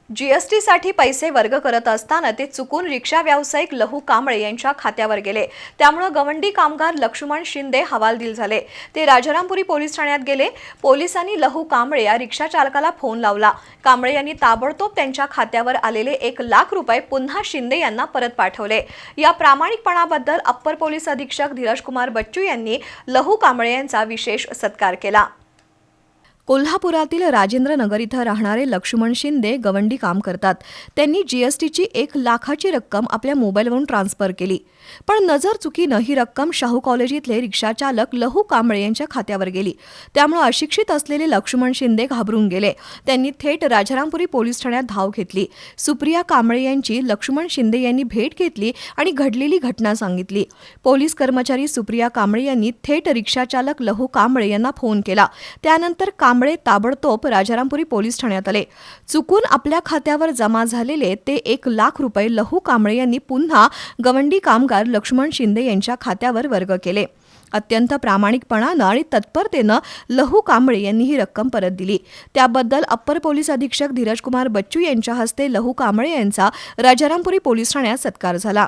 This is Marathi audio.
जीएसटीसाठी पैसे वर्ग करत असताना ते चुकून रिक्षा व्यावसायिक लहू कांबळे यांच्या खात्यावर गेले। त्यामुळे गवंडी कामगार लक्ष्मण शिंदे हवालदिल झाले। ते राजारामपुरी पोलीस ठाण्यात गेले। पोलिसांनी लहू कांबळे या रिक्षा चालकाला फोन लावला। कांबळे यांनी ताबडतोब त्यांच्या खात्यावर आलेले 1 लाख रुपये पुन्हा शिंदे यांना परत पाठवले। या प्रामाणिकपणाबद्दल अप्पर पोलीस अधीक्षक धीरज कुमार बच्चू यांनी लहू कांबळे यांचा विशेष सत्कार केला। कोल्हापुरातील राजेंद्र नगर इथं राहणारे लक्ष्मण शिंदे गवंडी काम करतात। त्यांनी जीएसटीची 1 लाखाची रक्कम आपल्या मोबाईलवरून ट्रान्सफर केली, पण नजर चुकीनं ही रक्कम शाहू कॉलेजीतले रिक्षाचालक लहू कांबळे यांच्या खात्यावर गेली। त्यामुळे अशिक्षित असलेले लक्ष्मण शिंदे घाबरून गेले। त्यांनी थेट राजारामपुरी पोलीस ठाण्यात धाव घेतली। सुप्रिया कांबळे यांची लक्ष्मण शिंदे यांनी भेट घेतली आणि घडलेली घटना सांगितली। पोलीस कर्मचारी सुप्रिया कांबळे यांनी थेट रिक्षाचालक लहू कांबळे यांना फोन केला। त्यानंतर कांबळे ताबडतोब राजारामपुरी पोलीस ठाण्यात आले। चुकून आपल्या खात्यावर जमा झालेले ते 1 लाख रुपये लहू कांबळे यांनी पुन्हा गवंडी कामगार लक्ष्मण शिंदे यांच्या खात्यावर वर्ग केले। अत्यंत प्रामाणिकपणानं आणि तत्परतेनं लहू कांबळे यांनी ही रक्कम परत दिली। त्याबद्दल अप्पर पोलीस अधीक्षक धीरज कुमार बच्चू यांच्या हस्ते लहू कांबळे यांचा राजारामपुरी पोलीस ठाण्यात सत्कार झाला।